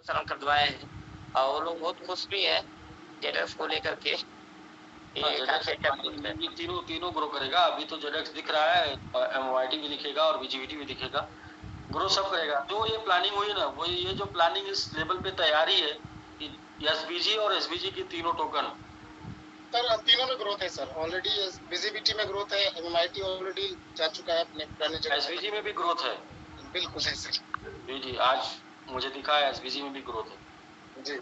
प्रसारण करवाए हैं और वो लोग बहुत खुश भी है जेडएक्स को लेकर के। ये तीनों ग्रो करेगा। अभी तो जेडएक्स दिख रहा है, एमवाईटी भी दिखेगा और बीजीवीटी भी दिखेगा, ग्रो सब करेगा। जो ये प्लानिंग हुई ना, वो ये जो प्लानिंग इस लेवल पे तैयारी है कि एसबीजी और एसबीजी की तीनों टोकन सर तीनों में ग्रोथ है सर। ऑलरेडी बीजीबीटी में ग्रोथ है, एमआईटी ऑलरेडी जा चुका है अपने पुराने जगह। एसबीजी में भी ग्रोथ है। बिल्कुल है सर। जी आज मुझे दिखा है एसबीजी में भी ग्रोथ है जी।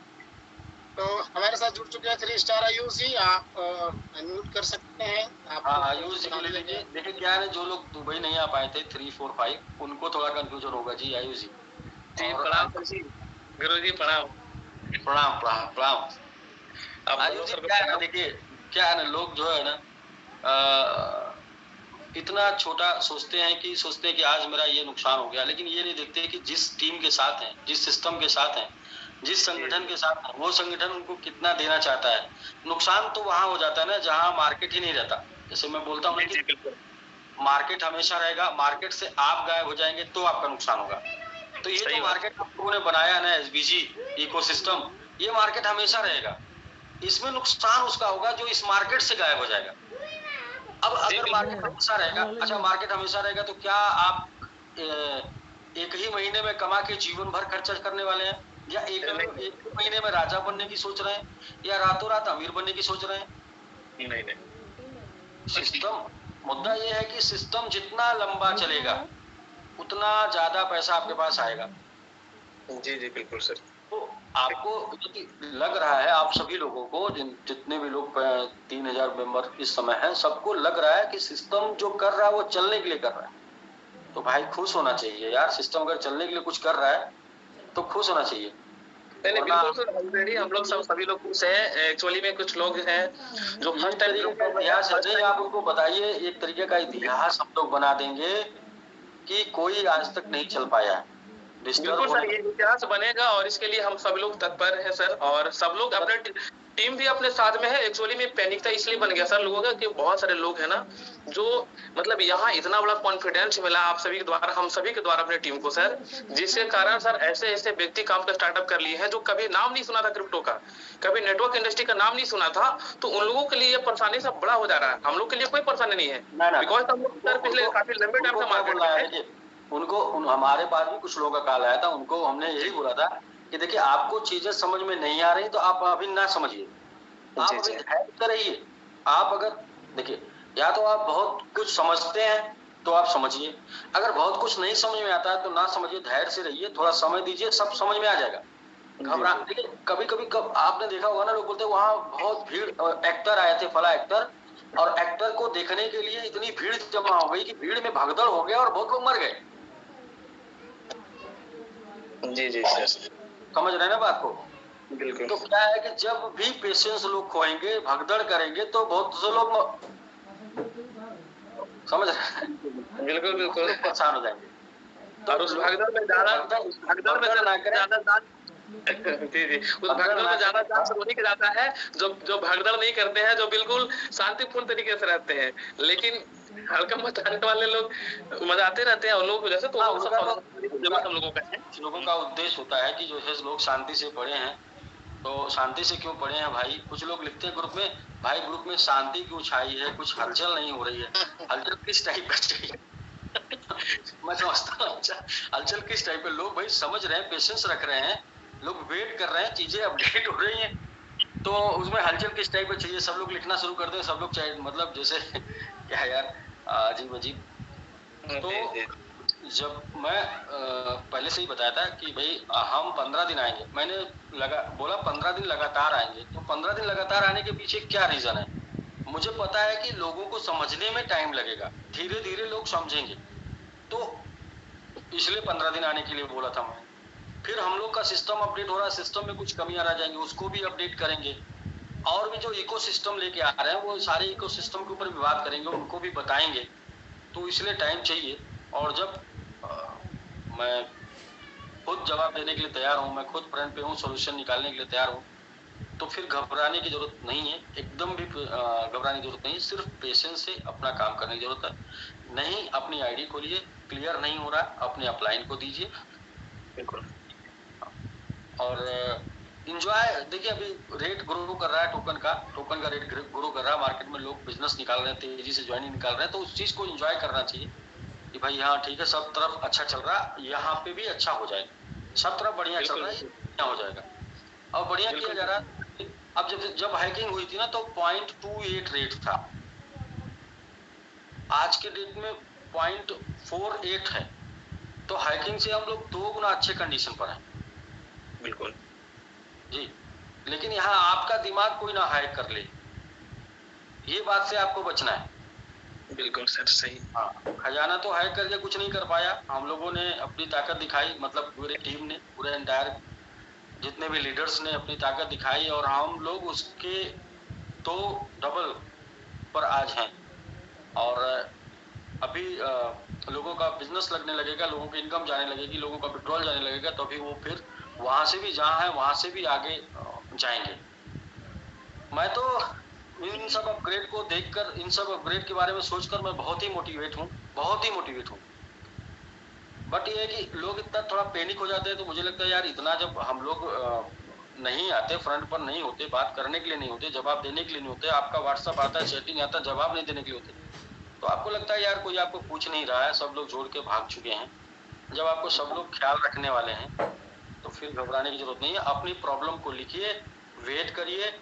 तो हमारे साथ जुड़ चुके हैं 3 स्टार आयुष जी, आप अनम्यूट कर सकते हैं। आप आयुष जी को ले लीजिए। देखिए क्या है, जो लोग दुबई नहीं आ पाए थे 3, 4, 5 उनको थोड़ा कंफ्यूजन होगा। जी आयुष जी प्रणाम गुरु जी, प्रणाम प्रणाम प्रणाम प्रणाम। आयुष जी क्या है, देखिए क्या है ना, लोग जो है ना इतना छोटा सोचते हैं कि आज मेरा ये नुकसान हो गया, लेकिन ये नहीं देखते कि जिस टीम के साथ हैं, जिस सिस्टम के साथ हैं, जिस संगठन के साथ है, वो संगठन उनको कितना देना चाहता है। नुकसान तो वहां हो जाता है ना जहां मार्केट ही नहीं रहता। जैसे मैं बोलता हूँ कि मार्केट हमेशा रहेगा, मार्केट से आप गायब हो जाएंगे तो आपका नुकसान होगा। तो ये जो मार्केट आप लोगों ने बनाया है ना, एसबीजी इकोसिस्टम, ये मार्केट हमेशा रहेगा। इसमें नुकसान उसका होगा जो इस मार्केट से गायब हो जाएगा। अब अगर मार्केट हमेशा रहेगा, अच्छा मार्केट हमेशा रहेगा तो क्या आप एक ही महीने में कमा के जीवन भर खर्चा करने वाले हैं, या एक महीने में राजा बनने की सोच रहे हैं, या रातों रात अमीर बनने की सोच रहे हैं? नहीं। सिस्टम, मुद्दा ये है कि सिस्टम जितना लंबा चलेगा उतना ज्यादा पैसा आपके पास आएगा। जी जी बिल्कुल सर। तो आपको लग रहा है, आप सभी लोगों को, जितने भी लोग 3000 मेंबर इस समय हैं, सबको लग रहा है कि सिस्टम जो कर रहा है वो चलने के लिए कर रहा है। तो भाई खुश होना चाहिए यार। सिस्टम अगर चलने के लिए कुछ कर रहा है तो खुश होना चाहिए। नहीं बिल्कुल सर, ऑलरेडी हम लोग सभी लोग खुश हैं। एक्चुअली में कुछ लोग हैं जो फर्स्ट टाइम इतिहास है, आप उनको बताइए एक तरीके का इतिहास हम लोग बना देंगे कि कोई आज तक नहीं चल पाया है। बिल्कुल सर, ये इतिहास बनेगा और इसके लिए हम सब लोग तत्पर हैं सर, और सब लोग अपने टीम भी अपने साथ में है। एक्चुअली में पैनिक था इसलिए बन गया सर लोगों का कि बहुत सारे लोग हैं ना जो मतलब यहाँ इतना बड़ा कॉन्फिडेंस मिला आप सभी के द्वारा, हम सभी के द्वारा अपने टीम को सर, जिसके कारण सर ऐसे ऐसे व्यक्ति काम का स्टार्टअप कर लिए हैं जो कभी नाम नहीं सुना था क्रिप्टो का, कभी नेटवर्क इंडस्ट्री का नाम नहीं सुना था। तो उन लोगों के लिए परेशानी सब बड़ा हो जा रहा है, हम लोग के लिए कोई परेशानी नहीं है, बिकॉज हम लोग सर पिछले काफी लंबे टाइम से मार्केट में हमारे पास भी कुछ लोगों का कॉल आया था, उनको हमने यही बोला था कि देखिए आपको चीजें समझ में नहीं आ रही तो आप अभी ना समझिए, आप अभी धैर्य रहिए। आप अगर देखिए, या तो आप बहुत कुछ समझते हैं तो आप समझिए, अगर बहुत कुछ नहीं समझ में आता है तो ना समझिए, धैर्य से रहिए, थोड़ा समय दीजिए, सब समझ में आ जाएगा। घबरा देखिए, कभी कभी आपने देखा होगा ना, लोग बोलते हैं वहां बहुत भीड़, एक्टर आए थे, फला एक्टर, और एक्टर को देखने के लिए इतनी भीड़ जमा हो गई कि भीड़ में भगदड़ हो गया और बहुत लोग मर गए। जी जी सर, समझ रहे हैं ना बात को? बिल्कुल। तो क्या है कि जब भी पेशेंस लोग खोएंगे, भगदड़ करेंगे, तो बहुत से लोग समझ रहे हैं, बिल्कुल बिल्कुल परेशान हो जाएंगे। तो और उस भगदड़ में ज्यादा जी जी, उस भगदड़ में ज्यादा चांस उन्हीं के जाता है जो भगदड़ नहीं करते हैं, जो बिल्कुल शांतिपूर्ण तरीके से रहते हैं। लेकिन हल्का मचाने वाले लोग मजाते रहते हैं, उन लोगों को जैसे तो हम लोगों का उद्देश्य होता है कि जैसे लोग शांति से पढ़े हैं, तो शांति से क्यों पढ़े हैं भाई? कुछ लोग लिखते हैं ग्रुप में, भाई ग्रुप में शांति क्यों छाई है, कुछ हलचल नहीं हो रही है। हलचल किस टाइप का चाहिए? मैं समझता हूँ हलचल किस टाइप के लोग भाई समझ रहे हैं, पेशेंस रख रहे हैं, लोग वेट कर रहे हैं, चीजें अपडेट हो रही हैं, तो उसमें हलचल किस टाइप का चाहिए? सब लोग लिखना शुरू कर दें, सब लोग चाहे मतलब जैसे क्या यार अजीब अजीब। तो जब मैं पहले से ही बताया था कि भाई हम 15 दिन आएंगे, मैंने बोला 15 दिन लगातार आएंगे। तो 15 दिन लगातार आने के पीछे क्या रीजन है? मुझे पता है कि लोगों को समझने में टाइम लगेगा, धीरे धीरे लोग समझेंगे, तो इसलिए 15 दिन आने के लिए बोला था मैं। फिर हम लोग का सिस्टम अपडेट हो रहा है, सिस्टम में कुछ कमियां रह जाएंगी, उसको भी अपडेट करेंगे, और भी जो इकोसिस्टम लेके आ रहे हैं वो सारे इकोसिस्टम के ऊपर भी बात करेंगे, उनको भी बताएंगे। तो इसलिए टाइम चाहिए, और जब मैं खुद जवाब देने के लिए तैयार हूँ, मैं खुद फ्रंट पे हूँ, सोल्यूशन निकालने के लिए तैयार हूँ, तो फिर घबराने की जरूरत नहीं है, एकदम भी घबराने की जरूरत नहीं है। सिर्फ पेशेंस से अपना काम करने की जरूरत है। नहीं अपनी आईडी खोलिए, क्लियर नहीं हो रहा अपने अपलाइन को दीजिए, बिल्कुल, और इंजॉय देखिए अभी रेट ग्रो कर रहा है, टोकन का रेट ग्रो कर रहा है, मार्केट में लोग बिजनेस निकाल रहे हैं, तेजी से ज्वाइनिंग निकाल रहे हैं, तो उस चीज को एंजॉय करना चाहिए कि भाई हाँ ठीक है, सब तरफ अच्छा चल रहा है, यहाँ पे भी अच्छा हो जाएगा, सब तरफ बढ़िया चल रहा है, बढ़िया हो जाएगा और बढ़िया किया जा रहा है। अब जब हैकिंग हुई थी ना तो 0.28 रेट था, आज के डेट में 0.48 है, तो हैकिंग से हम लोग 2 गुना अच्छे कंडीशन पर हैं। बिल्कुल जी, लेकिन यहाँ आपका दिमाग कोई ना हैक कर ले, ये बात से आपको बचना है। बिल्कुल सर, सही। हाँ, खजाना तो हैक करके कुछ नहीं कर पाया, हम लोगों ने अपनी ताकत दिखाई, मतलब पूरे टीम ने, पूरे एंटायर जितने भी लीडर्स ने अपनी ताकत दिखाई और हम लोग उसके तो डबल पर आज हैं। और अभी लोगों का बिजनेस लगने लगेगा, लोगों की इनकम जाने लगेगी, लोगों का पेट्रोल जाने लगेगा, तो अभी वो फिर वहां से भी जहाँ है वहां से भी आगे जाएंगे। मैं तो इन सब अपग्रेड को देखकर, इन सब अपग्रेड के बारे में सोचकर मैं बहुत ही मोटिवेट हूँ, बहुत ही मोटिवेट हूँ। बट ये है कि लोग इतना थोड़ा पैनिक हो जाते हैं, तो मुझे लगता है यार इतना जब हम लोग नहीं आते, फ्रंट पर नहीं होते, बात करने के लिए नहीं होते, जवाब देने के लिए नहीं होते, आपका व्हाट्सअप आता है, चैटिंग आता है, जवाब नहीं देने के लिए होते, तो आपको लगता है यार कोई आपको पूछ नहीं रहा है, सब लोग जोड़ के भाग चुके हैं। जब आपको सब लोग ख्याल रखने वाले हैं तो फिर घबराने की जरूरत नहीं है। अपनी प्रॉब्लम को लिखिए, वेट करिए,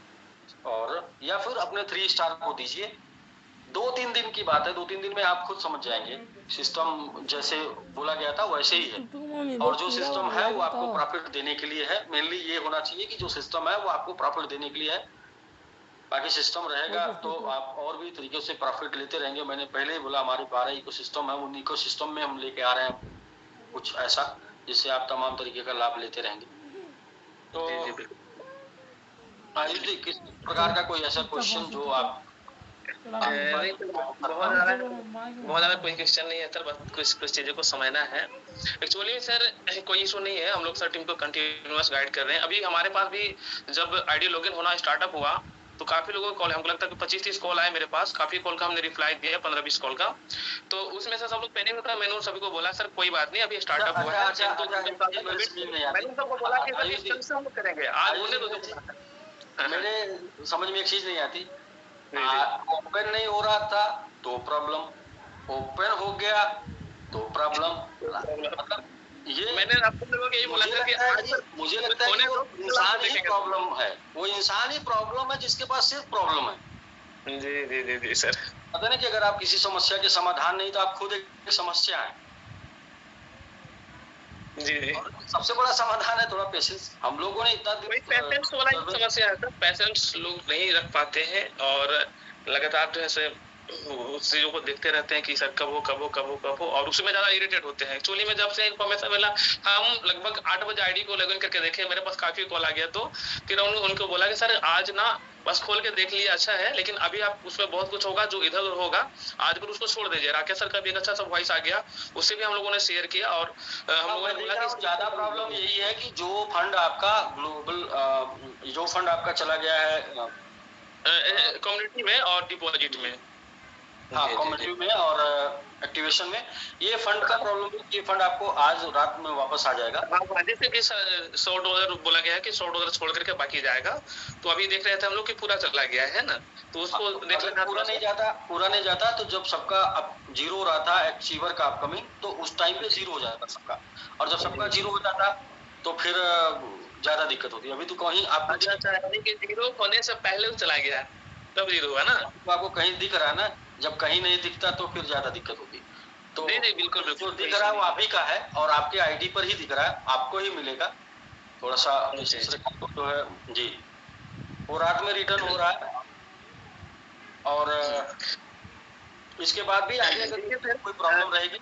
और या फिर अपने 3 स्टार को दीजिए। 2-3 दिन की बात है, 2-3 दिन में आप खुद समझ जाएंगे। सिस्टम जैसे बोला गया था वैसे ही है, और जो सिस्टम है वो आपको प्रॉफिट देने के लिए है। मेनली ये होना चाहिए कि जो सिस्टम है वो आपको प्रॉफिट देने के लिए है, बाकी सिस्टम रहेगा तो आप और भी तरीके से प्रॉफिट लेते रहेंगे। मैंने पहले ही बोला हमारे 12 इकोसिस्टम है, उन इकोसिस्टम में हम लेके आ रहे हैं कुछ ऐसा जिससे आप तमाम तरीके का लाभ लेते रहेंगे। तो आयुष जी, किस प्रकार का कोई ऐसा क्वेश्चन जो आप बहुत ज्यादा कोई क्वेश्चन नहीं है सर, बस कुछ चीजों को समझना है। एक्चुअली सर कोई इशू नहीं है, हम लोग सर टीम को कंटिन्यूअस गाइड कर रहे हैं। अभी हमारे पास भी जब आईडी लॉगिन होना स्टार्टअप हुआ तो काफी लोगों का कॉल, हमको लगता है कि 25-30 कॉल आए मेरे पास, काफी कॉल का हमने रिप्लाई दिया, 15-20 कॉल का। तो उसमें से सब लोग पैनिक होता है। मैंने सभी को बोला सर कोई बात नहीं, अभी स्टार्टअप हुआ है, मैंने सबको बोला कि हम लोग करेंगे आज होने दो। मेरे समझ में एक चीज नहीं आती, ओपन नहीं हो रहा था तो प्रॉब्लम, ओपन हो गया तो प्रॉब्लम, मतलब ये मैंने आपको लोगों को यही बोला था कि आज मुझे लगता है कि वो इंसान ही प्रॉब्लम है, वो इंसान ही प्रॉब्लम है जिसके पास सिर्फ प्रॉब्लम है। जी जी जी जी सर, पता नहीं कि अगर आप किसी समस्या के समाधान नहीं तो आप खुद एक समस्या है। जी जी, सबसे बड़ा समाधान है थोड़ा पेशेंस। हम लोगों ने इतना पेशेंस वाला ही समस्या है सर, पेशेंस लोग नहीं रख पाते हैं और लगातार जो है उस चीजों को देखते रहते हैं कि सर कब हो, और उसमें ज्यादा इरिटेट होते हैं। एक्चुअली में जब से इन्फॉर्मेशन मिला, हम लगभग 8 बजे आईडी को लॉगिन करके देखे, मेरे पास काफी कॉल आ गया, तो फिर उनको बोला कि सर आज ना बस खोल के देख लिया अच्छा है, लेकिन अभी आप उसमें बहुत कुछ होगा जो इधर उधर होगा, आज फिर उसको छोड़ दीजिए। राकेश सर का भी एक अच्छा सा वॉइस आ गया, उससे भी हम लोगों ने शेयर किया, और हम लोगों ने बोला कि ज्यादा प्रॉब्लम यही है कि जो फंड आपका ग्लोबल, जो फंड आपका चला गया है कम्युनिटी में और डिपॉजिट में, हाँ कम्युनिटी में और एक्टिवेशन में, ये फंड का प्रॉब्लम है। ये फंड आपको आज रात में वापस आ जाएगा। हाँ, जैसे कि $100 बोला गया है कि $100 छोड़ करके बाकी जाएगा, तो अभी देख रहे थे हम लोग कि पूरा चला गया है ना, तो उसको देख लेना। पूरा नहीं जाता तो जब सबका अब जीरो हो रहा था अचीवर का अपकमिंग, तो उस टाइम पे जीरो हो जाता सबका, और जब सबका जीरो हो जाता तो फिर ज्यादा दिक्कत होती है। अभी तो कहीं आप जीरो होने से पहले चला गया तब जीरो हुआ ना, तो आपको कहीं दिख रहा है ना, जब कहीं नहीं दिखता तो फिर ज्यादा दिक्कत होती। तो नहीं बिल्कुल जो दिख रहा है वो आप ही का है और आपके आईडी पर ही दिख रहा है, आपको ही मिलेगा। थोड़ा सा जो है जी, वो रात में रिटर्न हो रहा है, और इसके बाद भी आगे अगर कोई प्रॉब्लम रहेगी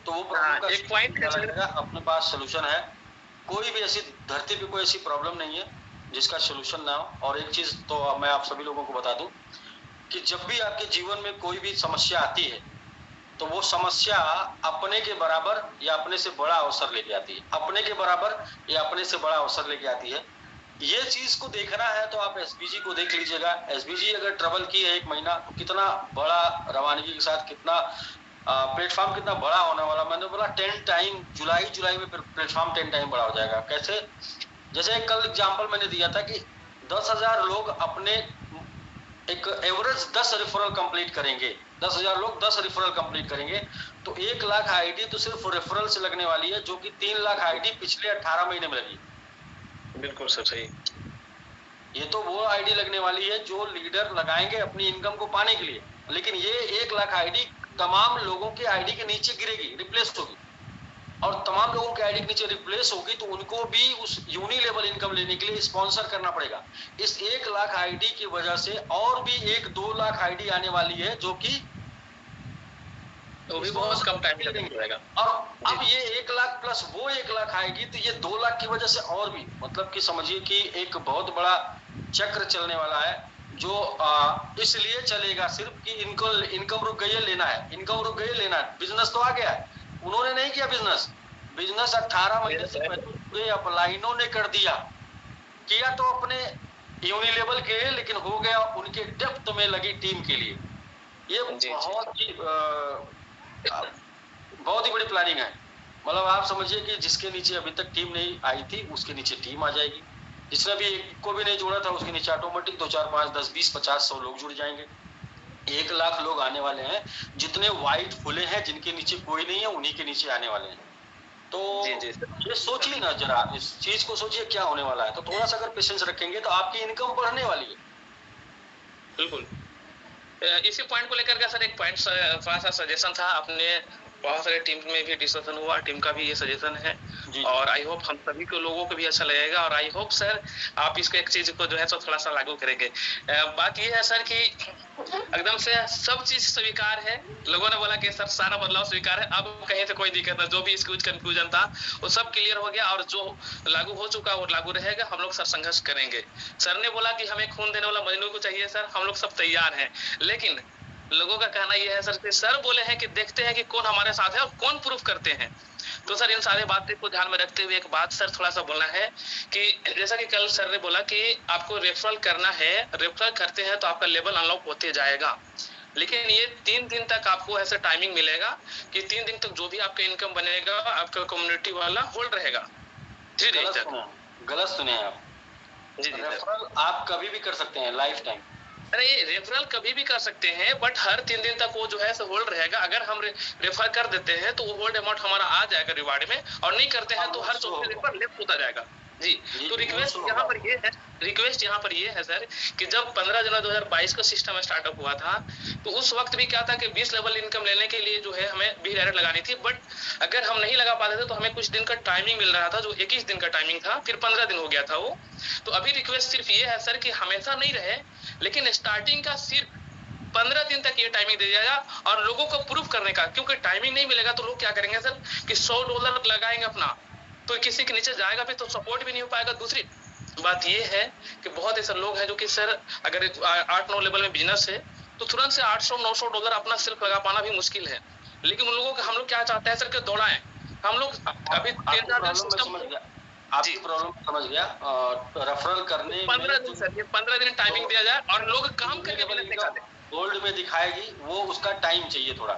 तो वो प्रॉब्लम का एक पॉइंट अपने पास सोल्यूशन है। कोई भी ऐसी धरती पे कोई ऐसी प्रॉब्लम नहीं है जिसका सोल्यूशन ना हो। और एक चीज तो मैं आप सभी लोगों को बता दूं कि जब भी आपके जीवन में कोई भी समस्या आती है तो वो समस्या अपने के बराबर या अपने से बड़ा अवसर लेके आती है, अपने के बराबर या अपने से बड़ा अवसर लेके आती है। ये चीज को देखना है तो आप एसबीजी को देख लीजिएगा। एसबीजी अगर ट्रेवल की है 1 महीना तो कितना बड़ा रवानगी के साथ, कितना प्लेटफॉर्म कितना बड़ा होने वाला। मैंने बोला 10 टाइम, जुलाई में प्लेटफॉर्म 10 टाइम बड़ा हो जाएगा। कैसे? जैसे कल एग्जांपल मैंने दिया था कि 10,000 लोग अपने एक एवरेज 10 रेफरल कंप्लीट करेंगे, 10,000 लोग 10 रेफरल कंप्लीट करेंगे, तो 1 लाख आईडी तो सिर्फ रेफरल से लगने वाली है, जो कि 3 लाख आईडी पिछले 18 महीने में लगी। बिल्कुल सर, सही। ये तो वो आईडी लगने वाली है जो लीडर लगाएंगे अपनी इनकम को पाने के लिए, लेकिन ये 1 लाख आईडी तमाम लोगों के आईडी के नीचे गिरेगी, रिप्लेस होगी, और तमाम लोगों के आईडी के नीचे रिप्लेस होगी तो उनको भी उस यूनी लेवल इनकम लेने के लिए स्पॉन्सर करना पड़ेगा। इस 1 लाख आईडी की वजह से और भी 1-2 लाख आईडी आने वाली है, जो कि वो भी बहुत कम टाइम में लग जाएगा। और अब ये 1 लाख प्लस वो 1 लाख आएगी, तो ये 2 लाख की वजह से और भी, मतलब कि समझिए कि एक बहुत बड़ा चक्र चलने वाला है, जो इसलिए चलेगा सिर्फ कि इनको इनकम रुक गई है, लेना है, इनकम रुक गई है, लेना है। बिजनेस तो आ गया है, उन्होंने नहीं किया बिजनेस 18 महीने से पहले अपलाइनों ने कर दिया, किया तो अपने यूनिलेवल के लिए, लेकिन हो गया उनके डेप्थ में लगी टीम के लिए। ये बहुत ही बड़ी प्लानिंग है। मतलब आप समझिए कि जिसके नीचे अभी तक टीम नहीं आई थी, उसके नीचे टीम आ जाएगी, जिसने भी एक को भी नहीं जोड़ा था उसके नीचे ऑटोमेटिक 2, 4, 5, 10, 20, 50, 100 लोग जुड़ जाएंगे। 1 लाख लोग आने वाले हैं, जितने वाइट फुले हैं जिनके नीचे कोई नहीं है, उन्हीं के नीचे आने वाले हैं। तो ये सोचिए ना जरा, इस चीज को सोचिए क्या होने वाला है। तो थोड़ा सा अगर पेशेंस रखेंगे तो आपकी इनकम बढ़ने वाली है। बिल्कुल। इसी पॉइंट को लेकर के सर एक पॉइंट थोड़ा सा सजेशन था, अपने बहुत सारे टीम में भी डिस्कशन हुआ, टीम का भी ये सजेशन है, और आई होप हम सभी को लोगों को भी अच्छा लगेगा, और आई होप सर आप इसको एक चीज को जो है तो थोड़ा सा लागू करेंगे। बात ये है सर कि एकदम से सब चीज स्वीकार है, लोगों ने बोला कि सर सारा बदलाव स्वीकार है, अब कहीं से कोई दिक्कत नहीं, जो भी इसकी कंफ्यूजन था वो सब क्लियर हो गया, और जो लागू हो चुका वो लागू रहेगा। हम लोग सर संघर्ष करेंगे। सर ने बोला कि हमें खून देने वाला मजनू को चाहिए सर, हम लोग सब तैयार हैं, लेकिन लोगों का कहना यह है सर कि सर बोले हैं कि देखते हैं कि कौन हमारे साथ है और कौन प्रूफ करते हैं। तो सर इन सारे बातें को ध्यान में रखते हुए एक बात सर थोड़ा सा बोलना है कि जैसा कि कल सर ने बोला कि आपको रेफरल करना है, रेफरल करते हैं तो आपका लेवल अनलॉक होते जाएगा, लेकिन ये 3 दिन तक आपको ऐसा टाइमिंग मिलेगा कि 3 दिन तक जो भी आपका इनकम बनेगा आपका कम्युनिटी वाला होल्ड रहेगा। जी गलत सुने आप। जी, रेफरल आप कभी भी कर सकते हैं, लाइफ टाइम। अरे रेफरल कभी भी कर सकते हैं, बट हर 3 दिन तक वो जो है होल्ड रहेगा। अगर हम रेफर कर देते हैं तो वो होल्ड अमाउंट हमारा आ जाएगा रिवार्ड में, और नहीं करते हैं तो हर 4 दिन पर लेफ्ट होता जाएगा। जी, तो रिक्वेस्ट यहाँ पर ये है सर कि जब 15 जनवरी 2022 का सिस्टम स्टार्टअप हुआ था, तो उस वक्त भी क्या था कि 20 लेवल इनकम लेने के लिए जो है हमें भी डायरेक्ट लगानी थी, बट अगर हम नहीं लगा पाते थे तो हमें कुछ दिन का टाइमिंग मिल रहा था, जो 21 दिन का टाइमिंग था, फिर 15 दिन हो गया था वो। तो अभी रिक्वेस्ट सिर्फ ये है सर कि हमेशा नहीं रहे, लेकिन स्टार्टिंग का सिर्फ 15 दिन तक ये टाइमिंग दे दिया और लोगों को प्रूफ करने का, क्योंकि टाइमिंग नहीं मिलेगा तो लोग क्या करेंगे सर कि $100 लगाएंगे अपना, तो किसी के नीचे जाएगा भी तो सपोर्ट भी नहीं हो पाएगा। दूसरी बात ये है कि बहुत ऐसे लोग हैं जो कि सर अगर 8-9 लेवल में बिजनेस है तो तुरंत से $800-900 अपना सिर्फ लगा पाना भी मुश्किल है, लेकिन उन लोगों को हम लोग क्या चाहते हैं सर कि दौड़ाएं। हम लोग अभी 3-4 दिन सिस्टम आपकी प्रॉब्लम समझ गया। रेफरल करने 15 दिन सर, ये 15 दिन टाइमिंग दिया जाए और लोग काम करके बिजनेस दिखाते हैं। गोल्ड में दिखाएगी वो, उसका टाइम चाहिए थोड़ा।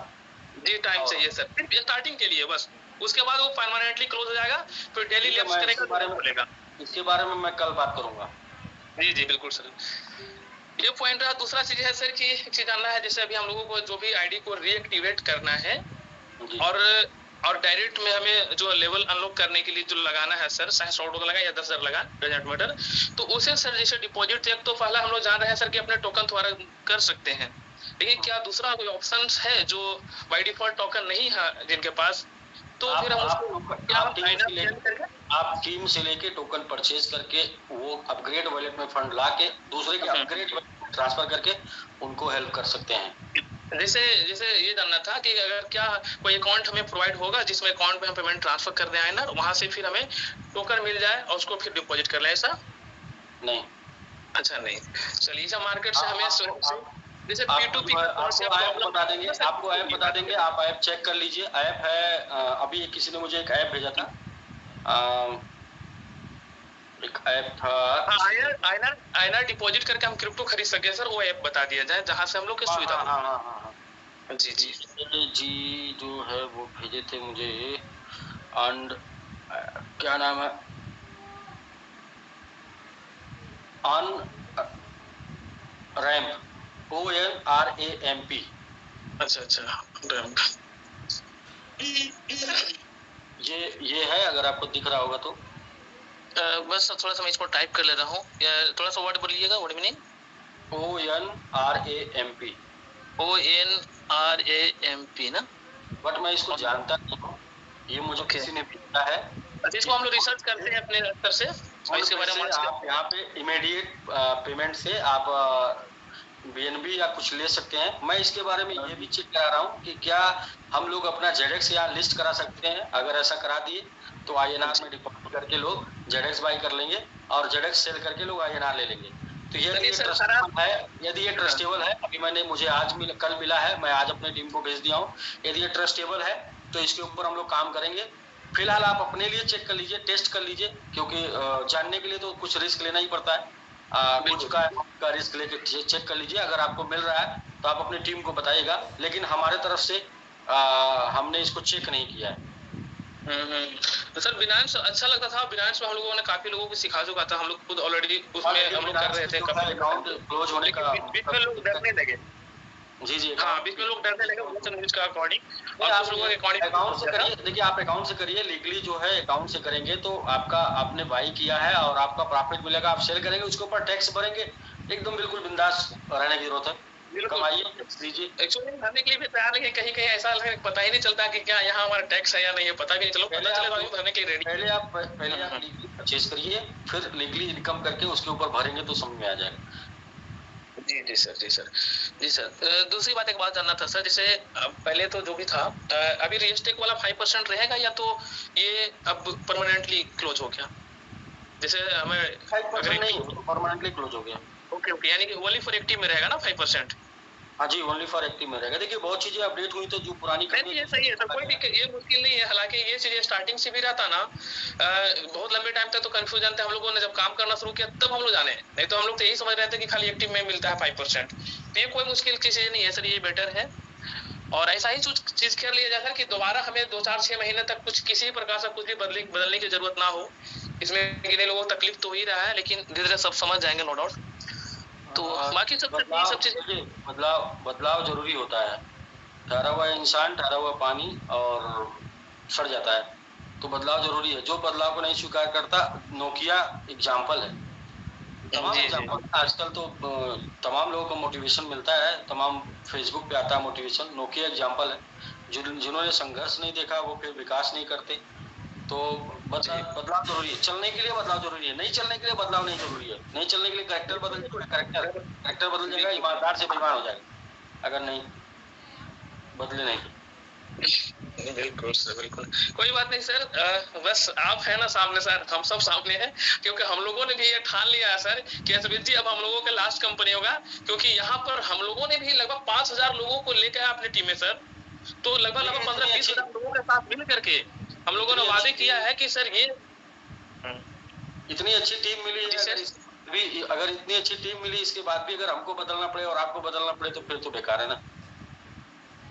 जी टाइम चाहिए सर, सिर्फ स्टार्टिंग के लिए बस, उसके बाद वो परमानेंटली क्लोज हो जाएगा, फिर डेली लेफ्ट करेगा। इसके बारे में मैं कल बात करूंगा। जी जी बिल्कुल सर, ये पॉइंट रहा। दूसरा चीज है सर कि एक चीज जानना है, जैसे अभी हम लोगों को जो भी आईडी को रीएक्टिवेट करना है और डायरेक्ट में हमें जो लेवल अनलॉक करने के लिए जो लगाना है सर, चाहे $100 लगा या 10,000 लगा, डजंट मैटर, तो उसे सर जैसे डिपॉजिट चेक तो पहला हम लोग जान रहे हैं सर कि अपने टोकन द्वारा कर सकते हैं, लेकिन क्या दूसरा कोई ऑप्शन है जो बाय डिफॉल्ट टोकन नहीं है जिनके पास, तो फिर हम उसको आप टीम से लेके टोकन परचेज करके वो अपग्रेड वॉलेट में फंड ला के दूसरे के अपग्रेड ट्रांसफर करके उनको हेल्प कर सकते हैं। जैसे ये जानना था कि अगर क्या कोई अकाउंट हमें प्रोवाइड होगा जिसमें अकाउंट में हम पेमेंट ट्रांसफर कर दें आइनर, वहां से फिर हमें टोकन मिल जाए और उसको फिर डिपॉजिट कर लें, ऐसा? नहीं, अच्छा नहीं, चलिए इस मार्केट से हमें जैसे P2P आपको ऐप बता देंगे, आप ऐप चेक कर लीजिए। ऐप है, अभी किसी ने मुझे एक ऐप भेजा था, एक ऐप था आइनर डिपॉजिट करके हम क्रिप्टो खरीद सके सर, वो ऐप बता दिया जाए जहां से हम लोग की सुविधा। हाँ। जी जो है वो भेजे थे मुझे, एंड क्या नाम है, ऑन रैम्प, ONRAMP। अच्छा रैम्प। ये है, अगर आपको दिख रहा होगा तो। बस थोड़ा सा मैं इसको टाइप कर ले रहा हूँ, थोड़ा सा वर्ड बोलिएगा, वर्ड मीनिंग। ONRAMP। ONRAMP ना। बट मैं इसको जानता नहीं हूँ, ये मुझे किसी ने भेजा है। अच्छा, इसको हम लोग रिसर्च करते हैं अपने स्तर से और इसके बारे में आप यहाँ पे इमीडिएट पेमेंट से आप BNB या कुछ ले सकते हैं। मैं इसके बारे में ये भी चेक करा रहा हूँ कि क्या हम लोग अपना ZX यहाँ लिस्ट करा सकते हैं। अगर ऐसा करा दिए तो INR में डिपॉजिट करके लोग ZX बाई कर लेंगे और ZX सेल करके लोग INR ले लेंगे। तो यदि ये ट्रस्टेबल है, यदि ये ट्रस्टेबल है, अभी मुझे आज कल मिला है, मैं आज अपने टीम को भेज दिया हूँ। यदि ये ट्रस्टेबल है तो इसके ऊपर हम लोग काम करेंगे। फिलहाल आप अपने लिए चेक कर लीजिए, टेस्ट कर लीजिए, क्योंकि जानने के लिए तो कुछ रिस्क लेना ही पड़ता है। कुछ का रिस्क लेके चेक कर लीजिए। अगर आपको मिल रहा है तो आप अपनी टीम को बताइएगा, लेकिन हमारे तरफ से हमने इसको चेक नहीं किया है। तो सर बिनांस अच्छा लगता था, बिनांस में हम लोगों ने काफी लोगों को सिखा चुका था, हम लोग खुद ऑलरेडी उसमें हम लोग कर रहे थे। अकाउंट क्लोज होने का बीच में लोग डरने लगे। जी हाँ, बीच में लोग डरने लगे न्यूज का अकॉर्डिंग, और कुछ लोगों के अकाउंट से करिए। देखिए, आप अकाउंट से करिए, लीगली जो है अकाउंट से करेंगे तो आपका, आपने बाई किया है और आपका प्रॉफिट मिलेगा, आप सेल करेंगे, उसके ऊपर टैक्स भरेंगे, एकदम बिल्कुल बिंदास रहने की जरूरत है। कमाइए, दीजिए। एक्चुअली भरने के लिए भी तैयार नहीं, कहीं कहीं ऐसा पता ही नहीं चलता कि क्या यहाँ हमारा टैक्स है या नहीं है, पता भी नहीं चलो, पता चले तो भरने के लिए रेडी। पहले आप लीगली परचेज करिए, फिर लीगली इनकम करके उसके ऊपर भरेंगे तो समझ में आ जाएगा। जी सर। दूसरी बात, एक बात जानना था सर, जैसे पहले तो जो भी था, अभी रियस्टेक वाला 5% रहेगा या तो ये अब परमानेंटली क्लोज हो गया? जैसे हमें 5% नहीं, परमानेंटली क्लोज हो गया। ओके, यानी कि ओनली फॉर एक्टिव में रहेगा ना 5%? हाँ जी, ओनली फॉर एक्टिव में रहेगा। देखिए, बहुत चीजें अपडेट हुई तो जो पुरानी नहीं, ये सही है सर, कोई दिक्कत, ये मुश्किल नहीं है। हालांकि ये चीजें स्टार्टिंग से भी रहता ना, बहुत लंबे टाइम तक तो कंफ्यूजन था हम लोगों ने, जब काम करना शुरू किया तब हम लोग जाने, नहीं तो हम लोग तो यही समझ रहे थे कि खाली एक्टिव में मिलता है 5%। तो ये कोई मुश्किल की चीज नहीं है सर, ये बेटर है। और ऐसा ही चीज कर लिया जाए सर कि दोबारा हमें 2-4-6 महीने तक कुछ किसी भी प्रकार से कुछ भी बदलने की जरूरत ना हो। इसमें कितने लोगों को तकलीफ तो हो ही रहा है, लेकिन धीरे धीरे सब समझ जाएंगे, नो डाउट। तो बाकी सब चीजें, बदलाव जरूरी होता है। ठहरा हुआ इंसान, ठहरा हुआ पानी और सड़ जाता है, तो बदलाव जरूरी है। जो बदलाव को नहीं स्वीकार करता, नोकिया एग्जाम्पल है। तमाम एग्जाम्पल आजकल तो तमाम लोगों को मोटिवेशन मिलता है, तमाम फेसबुक पे आता है मोटिवेशन। नोकिया एग्जाम्पल है, जिन्होंने संघर्ष नहीं देखा वो फिर विकास नहीं करते। तो बदलाव जरूरी है, चलने के लिए बदलाव जरूरी है, नहीं चलने के लिए बदलाव नहीं जरूरी है। नहीं चलने के लिए कैरेक्टर बदल जाएगा, ईमानदार से बेईमान हो जाएगा अगर नहीं बदले नहीं। बिल्कुल सर, बिल्कुल कोई बात नहीं सर। बस आप है ना सामने सर, हम सब सामने हैं, क्योंकि हम लोगों ने भी ये ठान लिया है सर कि एसबीएस जी अब हम लोगों का लास्ट कंपनी होगा, क्योंकि यहाँ पर हम लोगों ने भी लगभग 5000 लोगों को लेकर अपनी टीम में सर, तो लगभग 15-20 हजार लोगों के साथ मिल करके हम लोगों ने वादे किया है कि सर ये इतनी अच्छी टीम मिली है, अगर इतनी अच्छी टीम मिली, इसके बाद भी अगर हमको बदलना पड़े और आपको बदलना पड़े तो फिर तो बेकार है ना।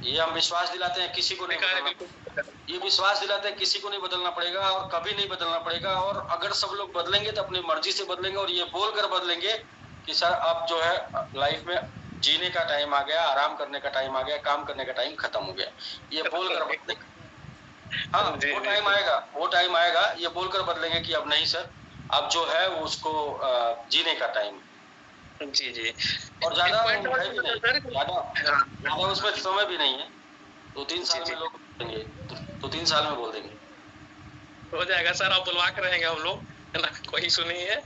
ये हम विश्वास दिलाते हैं किसी को नहीं बदलना, ये विश्वास दिलाते हैं किसी को नहीं बदलना पड़ेगा और कभी नहीं बदलना पड़ेगा। और अगर सब लोग बदलेंगे तो अपनी मर्जी से बदलेंगे और ये बोलकर बदलेंगे कि सर अब जो है लाइफ में जीने का टाइम आ गया, आराम करने का टाइम आ गया, काम करने का टाइम खत्म हो गया, ये बोलकर बदलेंगे। हाँ, वो टाइम आएगा, ये बोलकर बदलेंगे कि अब नहीं सर, अब जो है वो उसको जीने का टाइम। जी और ज्यादा उसमें समय भी नहीं है, 2-3 साल में लोग बोलेंगे, 2-3 साल में बोल देंगे, हो जाएगा सर। आप बुलवा के रहेंगे हम लोग, है ना, कोई इशू नहीं है।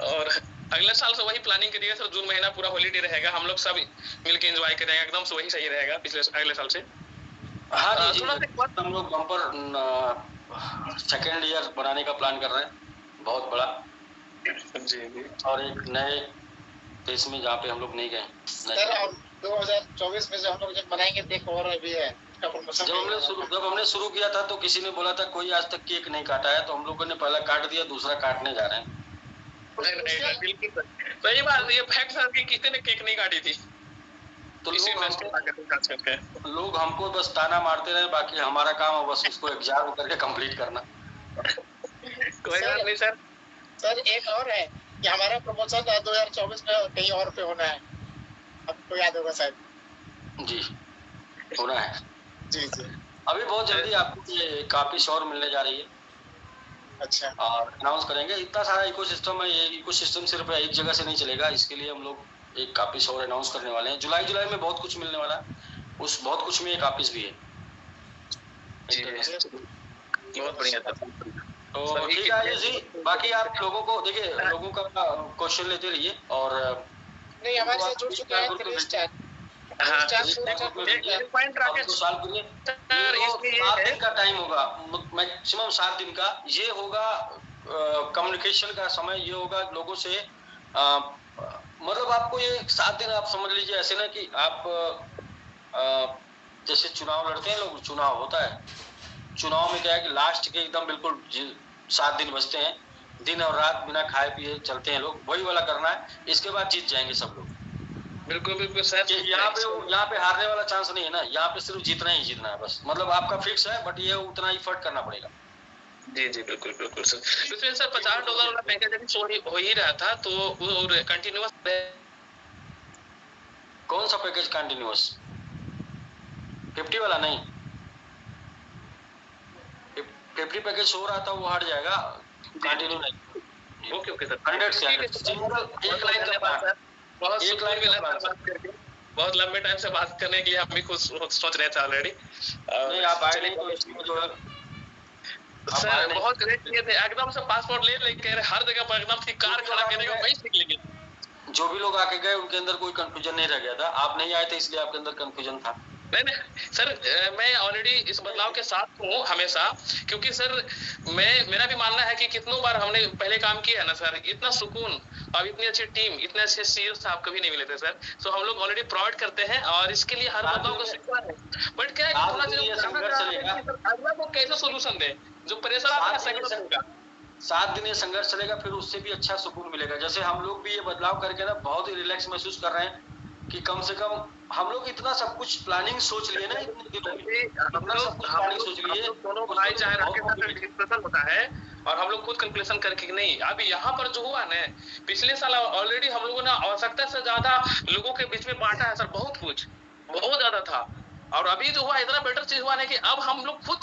और अगले साल से वही प्लानिंग करिएगा सर, जून महीना पूरा हॉलीडे रहेगा, हम लोग सब मिलके एंजॉय करेंगे, एकदम से वही सही रहेगा अगले साल से। हाँ जी, हम लोग बम्पर सेकेंड ईयर बनाने का प्लान कर रहे हैं, बहुत बड़ा जी, और एक नए देश में जहाँ पे हम लोग नहीं गए। सर 2024 में जो हम लोग जब बनाएंगे देख, और अभी है जब हमने शुरू किया था तो किसी ने बोला था कोई आज तक केक नहीं काटा है, तो हम लोगों ने पहला काट दिया, दूसरा काटने जा रहे हैं। बिल्कुल सही बात, ये फैक्ट है कि किसी ने केक नहीं काटी थी। तो लोग हमको बस ताना मारते रहे, बाकी हमारा काम है बस उसको एग्जाम करके कंप्लीट करना। कोई बात नहीं सर। सर एक और है कि हमारा प्रमोशन 2024 में कहीं और पे होना है, आपको याद होगा शायद। जी होना है जी जी। अभी बहुत जल्दी आपको ये काफी और मिलने जा रही है। अच्छा। और अनाउंस करेंगे। इतना सारा इकोसिस्टम है, ये इकोसिस्टम सिर्फ एक जगह से नहीं चलेगा। इसके लिए हम लोग एक कापिस और अनाउंस करने वाले हैं। जुलाई में बहुत कुछ मिलने वाला है। उस बहुत कुछ में एक कापिस भी है। बहुत बढ़िया था। तो ठीक है आयुष जी, बाकी आप लोगों को देखिए, लोगों का क्वेश्चन लेते रहिए। और नहीं, हमारे साथ जुड़ चुके हैं 3 स्टार। हाँ, एक पॉइंट राकेश सर, इसलिए 7 दिन का टाइम होगा, मैक्सिमम 7 दिन का ये होगा। कम्युनिकेशन का समय ये होगा लोगों से। मतलब आपको ये 7 दिन आप समझ लीजिए ऐसे ना कि आप जैसे चुनाव लड़ते हैं लोग, चुनाव होता है, चुनाव में क्या है कि लास्ट के एकदम बिल्कुल 7 दिन बचते हैं, दिन और रात बिना खाए पिए चलते हैं लोग, वही वाला करना है। इसके बाद जीत जाएंगे सब लोग। बिल्कुल सर। यहाँ पे हारने वाला चांस नहीं है ना, यहाँ पे सिर्फ जीतना ही जीतना है बस। मतलब आपका फिक्स है, बट ये उतना एफर्ट करना पड़ेगा। जी बिल्कुल सर। तो सर $50 वाला पैकेज अभी शो हो ही रहा था, तो वो कंटिन्यूअस कौन सा पैकेज कंटिन्यूअस? 50 वाला नहीं, 50 पैकेज हो रहा था वो हट जाएगा, कंटिन्यू नहीं। Okay sir. 100 से 100 एक लाइन का बात, बहुत शुक्रिया मिला बात करके, बहुत लंबे टाइम से बात करने के लिए हम भी खुद सोच रहे थे ऑलरेडी। नहीं आप आए नहीं तो इसमें जो है सर बहुत ग्रेट किए थे, एकदम से पासपोर्ट ले लेके हर जगह पर एकदम थी, कार खड़ा करने का वही सीख लेंगे। जो भी लोग आके गए उनके अंदर कोई कंफ्यूजन नहीं रह गया था। आप नहीं आए थे इसलिए आपके अंदर कंफ्यूजन था। नहीं सर, मैं ऑलरेडी इस बदलाव के साथ हूँ हमेशा, क्योंकि सर मेरा भी मानना है कि कितनों बार हमने पहले काम किया है ना सर, इतना सुकून और इतनी अच्छी टीम, इतने अच्छे सीईओ साहब कभी नहीं मिले थे सर। सो हम लोग ऑलरेडी प्रोवाइड करते हैं और इसके लिए हर बदलाव को स्वीकार है। बट क्या है कि थोड़ा अगला को कैसे सोल्यूशन दे, जो प्रेशर आता है सेकंड का 7 दिन ये संघर्ष चलेगा, फिर उससे भी अच्छा सुकून मिलेगा। जैसे हम लोग भी ये बदलाव करके ना बहुत ही रिलैक्स महसूस कर रहे हैं कि कम से कम हम लोग इतना सब कुछ प्लानिंग सोच लिए ना इतने दिनों में, इतना सब कुछ प्लानिंग सोच लिए। दोनों भाई चाहे डिस्कशन होता है और हम लोग खुद कंक्लूजन करके नहीं। अभी यहाँ पर जो हुआ ना, पिछले साल ऑलरेडी हम लोगों ने आवश्यकता से ज्यादा लोगों के बीच में बांटा है सर, बहुत कुछ बहुत ज्यादा था। और अभी जो हुआ इतना बेटर चीज हुआ है कि अब हम लोग खुद